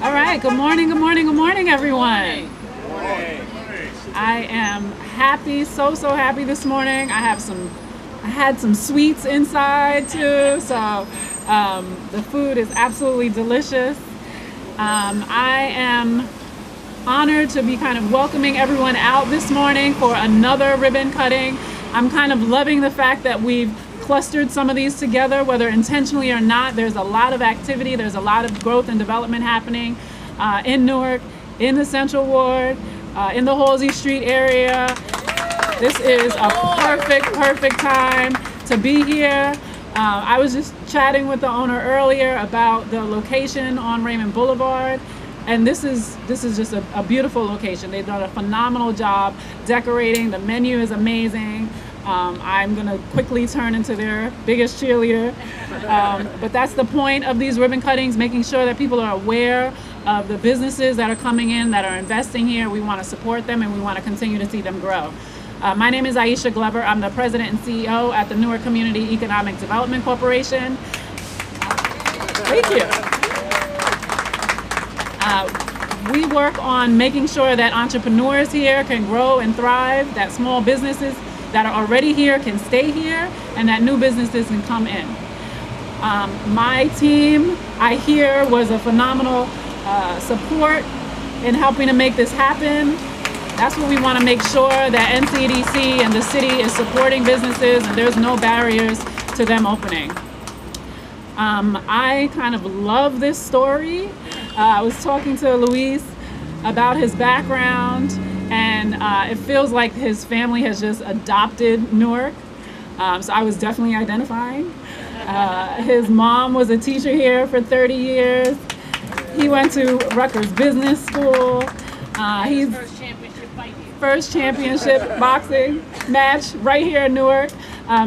All right, good morning, good morning, good morning, everyone. I am happy, so happy this morning. I had some sweets inside too, so the food is absolutely delicious. I am honored to be kind of welcoming everyone out this morning for another ribbon cutting. I'm kind of loving the fact that we've clustered some of these together, whether intentionally or not. There's a lot of activity, there's a lot of growth and development happening in Newark, in the Central Ward, in the Halsey Street area. This is a perfect time to be here. I was just chatting with the owner earlier about the location on Raymond Boulevard. And this is just a beautiful location. They've done a phenomenal job decorating. The menu is amazing. I'm gonna quickly turn into their biggest cheerleader. But that's the point of these ribbon cuttings, making sure that people are aware of the businesses that are coming in, that are investing here. We wanna support them and we wanna continue to see them grow. My name is Aisha Glover. I'm the president and CEO at the Newark Community Economic Development Corporation. Thank you. We work on making sure that entrepreneurs here can grow and thrive, that small businesses that are already here can stay here, and that new businesses can come in. My team, I hear, was a phenomenal support in helping to make this happen. That's what we want to make sure that NCDC and the city is supporting businesses and there's no barriers to them opening. I kind of love this story. I was talking to Luis about his background, and it feels like his family has just adopted Newark. So I was definitely identifying. His mom was a teacher here for 30 years. He went to Rutgers Business School. He's first championship boxing match right here in Newark.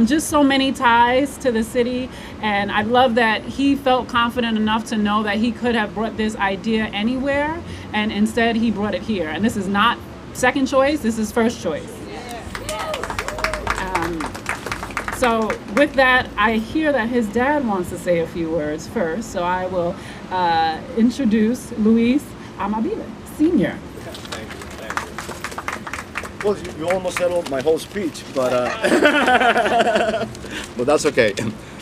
Just so many ties to the city, and I love that he felt confident enough to know that he could have brought this idea anywhere, and instead he brought it here. And this is not second choice, this is first choice. So with that, I hear that his dad wants to say a few words first, so I will introduce Luis Amabile, Sr. Well, you almost said my whole speech, but but that's okay.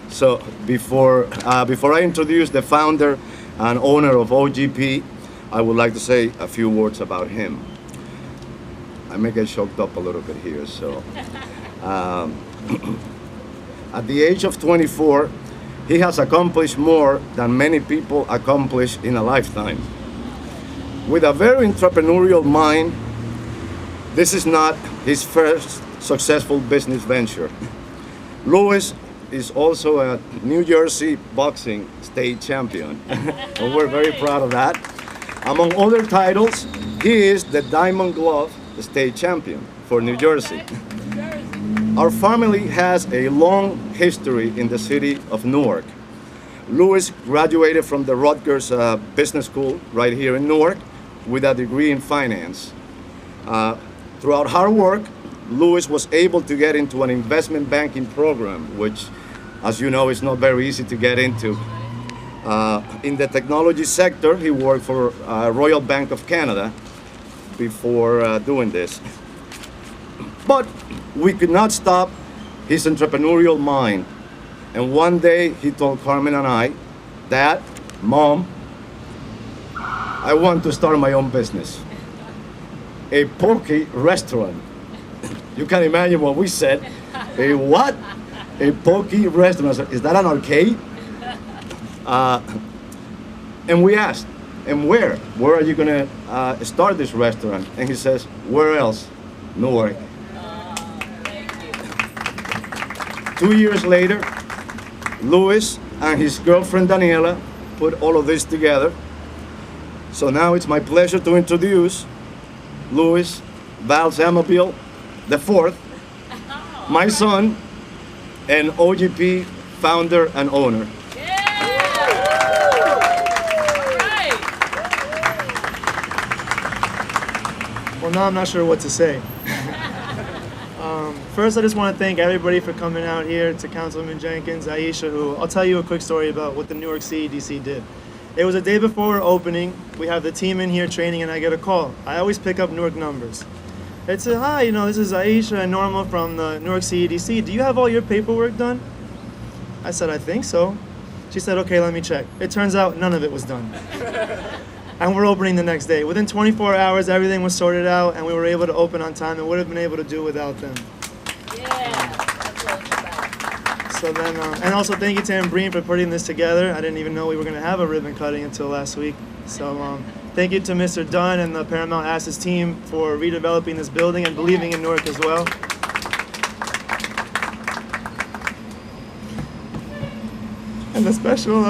So before I introduce the founder and owner of OGP, I would like to say a few words about him. I may get choked up a little bit here. So at the age of 24, he has accomplished more than many people accomplish in a lifetime. With a very entrepreneurial mind, this is not his first successful business venture. Luis is also a New Jersey boxing state champion, and we're very proud of that. Among other titles, he is the Diamond Glove state champion for New Jersey. Our family has a long history in the city of Newark. Luis graduated from the Rutgers Business School right here in Newark with a degree in finance. Throughout hard work, Luis was able to get into an investment banking program, which, as you know, is not very easy to get into. In the technology sector, he worked for Royal Bank of Canada before doing this. But we could not stop his entrepreneurial mind. And one day he told Carmen and I, "Dad, Mom, I want to start my own business. A poke restaurant." You can imagine what we said. A what? A poke restaurant. Is that an arcade? And we asked, "And where? Where are you gonna start this restaurant?" And he says, "Where else? Newark." 2 years later, Luis and his girlfriend Daniela put all of this together. So now it's my pleasure to introduce Luis Valls Amabile the fourth, my son, and OGP founder and owner. Well, now I'm not sure what to say. First, I just want to thank everybody for coming out here, to Councilman Jenkins, Aisha, who I'll tell you a quick story about what the Newark CEDC did. It was a day before we're opening. We have the team in here training, and I get a call. I always pick up Newark numbers. It said, "Hi, this is Aisha and Norma from the Newark CEDC. Do you have all your paperwork done?" I said, "I think so." She said, "Okay, let me check." It turns out none of it was done. And we're opening the next day. Within 24 hours, everything was sorted out, and we were able to open on time and would have been able to do without them. Yeah, that's what it's about. So then, and also thank you to Ambreen for putting this together. I didn't even know we were going to have a ribbon cutting until last week. So thank you to Mr. Dunn and the Paramount Assets team for redeveloping this building and believing in Newark as well. And the special,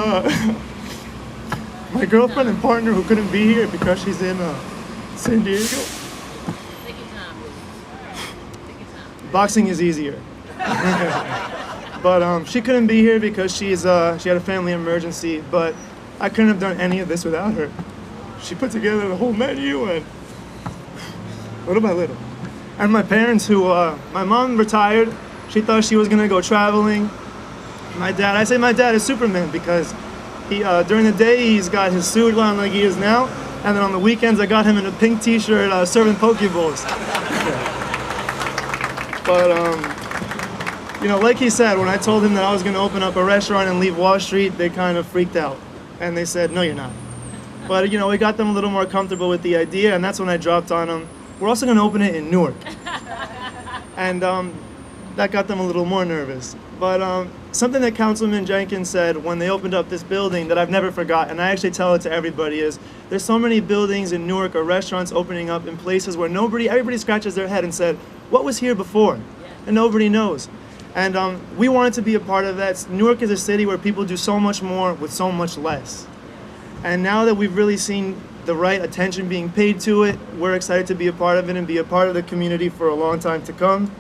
my girlfriend and partner who couldn't be here because she's in San Diego. Take your time, Bruce. Take your time. Boxing is easier. But she couldn't be here because she had a family emergency, but I couldn't have done any of this without her. She put together the whole menu and little by little. And my parents my mom retired. She thought she was gonna go traveling. My dad is Superman because he during the day he's got his suit on like he is now, and then on the weekends I got him in a pink t-shirt serving Pokeballs. But like he said, when I told him that I was gonna open up a restaurant and leave Wall Street, they kind of freaked out. And they said, "No, you're not." But we got them a little more comfortable with the idea, and that's when I dropped on them. We're also gonna open it in Newark. And that got them a little more nervous. But something that Councilman Jenkins said when they opened up this building that I've never forgotten, and I actually tell it to everybody, is there's so many buildings in Newark or restaurants opening up in places where everybody scratches their head and said, "What was here before?" And nobody knows. And we wanted to be a part of that. Newark is a city where people do so much more with so much less. And now that we've really seen the right attention being paid to it, we're excited to be a part of it and be a part of the community for a long time to come.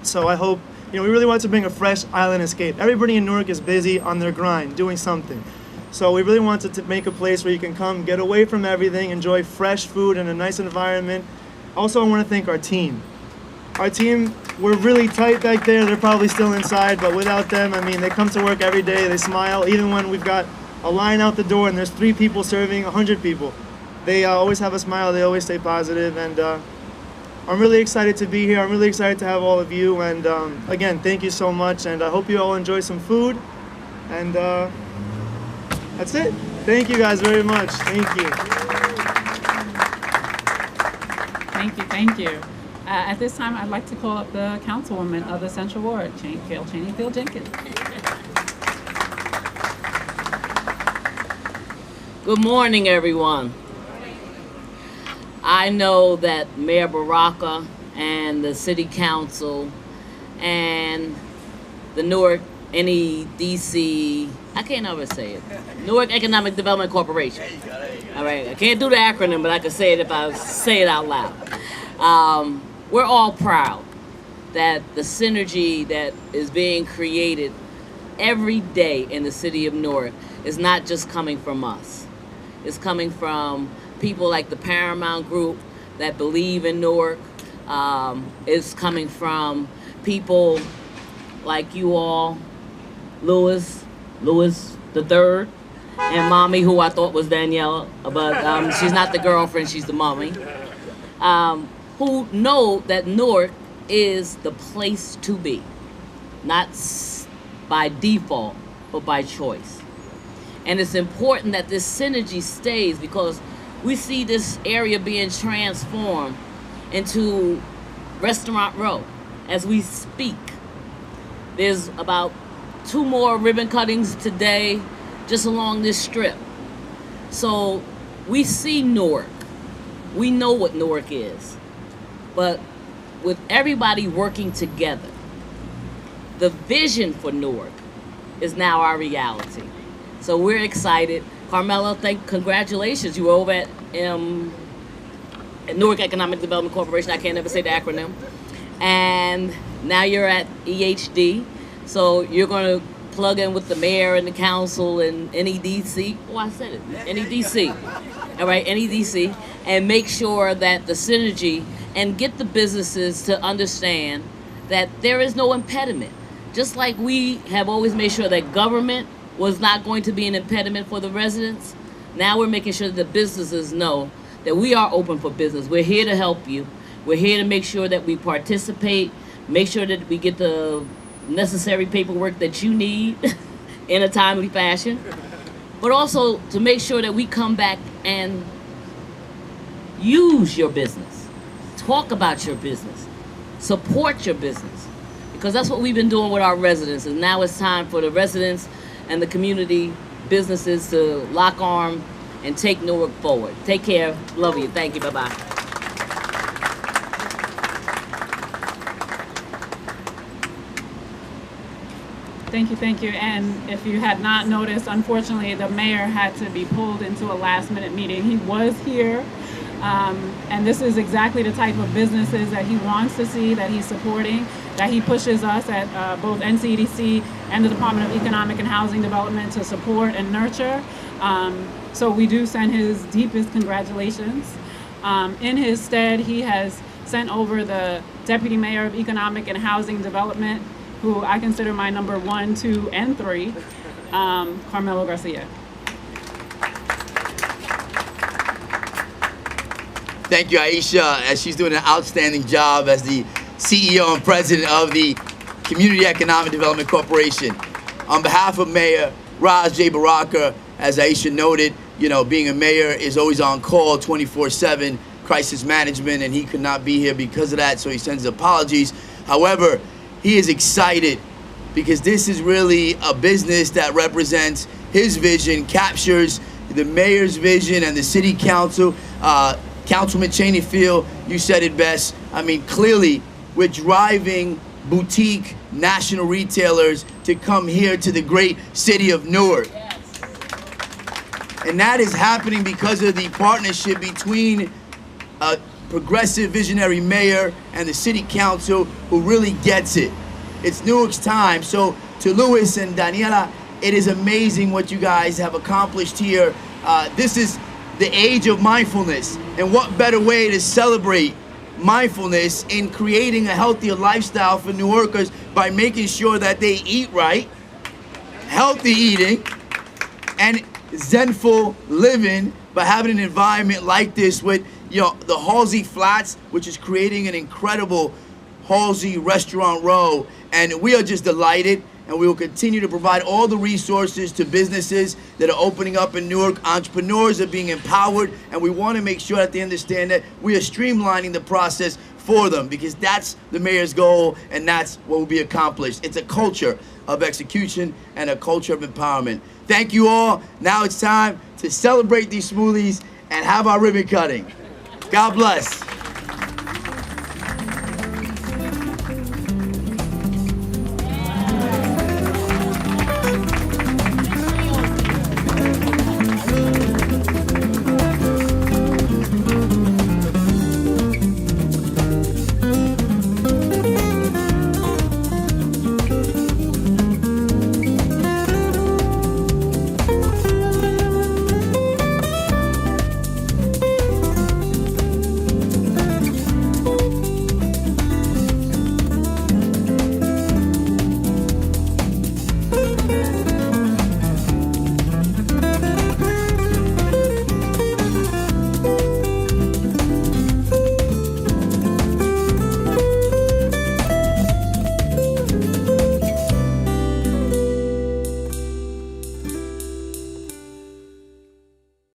So I hope, we really want to bring a fresh island escape. Everybody in Newark is busy on their grind, doing something. So we really wanted to make a place where you can come, get away from everything, enjoy fresh food in a nice environment. Also, I want to thank our team. Our team, we're really tight back there. They're probably still inside, but without them, they come to work every day. They smile, even when we've got a line out the door and there's 3 people serving 100 people. They always have a smile. They always stay positive, and I'm really excited to be here. I'm really excited to have all of you, and again, thank you so much, and I hope you all enjoy some food, and that's it. Thank you guys very much. Thank you. Thank you. At this time, I'd like to call up the councilwoman of the Central Ward, Chaney Field Jenkins. Good morning, everyone. I know that Mayor Baraka and the City Council and the Newark NEDC, I can't ever say it, Newark Economic Development Corporation. All right, I can't do the acronym, but I can say it if I say it out loud. We're all proud that the synergy that is being created every day in the city of Newark is not just coming from us. It's coming from people like the Paramount Group that believe in Newark. It's coming from people like you all, Louis the Third, and Mommy, who I thought was Danielle, but she's not the girlfriend, she's the mommy, who know that Newark is the place to be, not by default, but by choice. And it's important that this synergy stays because we see this area being transformed into Restaurant Row as we speak. There's about 2 more ribbon cuttings today just along this strip. So we see Newark. We know what Newark is. But with everybody working together, the vision for Newark is now our reality. So we're excited. Carmela, congratulations. You were over at Newark Economic Development Corporation. I can't ever say the acronym. And now you're at EHD. So you're going to plug in with the mayor and the council and NEDC. Oh, I said it. NEDC. All right, NEDC. And make sure that the synergy and get the businesses to understand that there is no impediment. Just like we have always made sure that government was not going to be an impediment for the residents, Now we're making sure that the businesses know that we are open for business. We're here to help you. We're here to make sure that we participate, make sure that we get the necessary paperwork that you need in a timely fashion, but also to make sure that we come back and use your business, talk about your business, support your business, because that's what we've been doing with our residents. And now it's time for the residents and the community businesses to lock arm and take Newark forward. Take care. Love you. Thank you. Bye-bye. Thank you. And if you had not noticed, unfortunately, the mayor had to be pulled into a last-minute meeting. He was here, and this is exactly the type of businesses that he wants to see, that he's supporting, that he pushes us at both NCDC and the Department of Economic and Housing Development to support and nurture. So we do send his deepest congratulations. In his stead, he has sent over the Deputy Mayor of Economic and Housing Development, who I consider my number 1, 2, and 3, Carmelo Garcia. Thank you, Aisha, as she's doing an outstanding job as the CEO and president of the Community Economic Development Corporation. On behalf of Mayor Ras J. Baraka, as Aisha noted, you know, being a mayor is always on call 24/7, crisis management, and he could not be here because of that, so he sends apologies. However, he is excited because this is really a business that represents his vision, captures the mayor's vision and the city council. Councilman Cheney Field, you said it best. I mean, clearly, we're driving boutique national retailers to come here to the great city of Newark. Yes. And that is happening because of the partnership between a progressive visionary mayor and the city council who really gets it. It's Newark's time. So to Louis and Daniela, it is amazing what you guys have accomplished here. This is the age of mindfulness. And what better way to celebrate mindfulness in creating a healthier lifestyle for New Yorkers by making sure that they eat right, healthy eating, and zenful living by having an environment like this with, you know, the Halsey Flats, which is creating an incredible Halsey restaurant row. And we are just delighted, and we will continue to provide all the resources to businesses that are opening up in Newark. Entrepreneurs are being empowered, and we want to make sure that they understand that we are streamlining the process for them, because that's the mayor's goal, and that's what will be accomplished. It's a culture of execution and a culture of empowerment. Thank you all. Now it's time to celebrate these smoothies and have our ribbon cutting. God bless.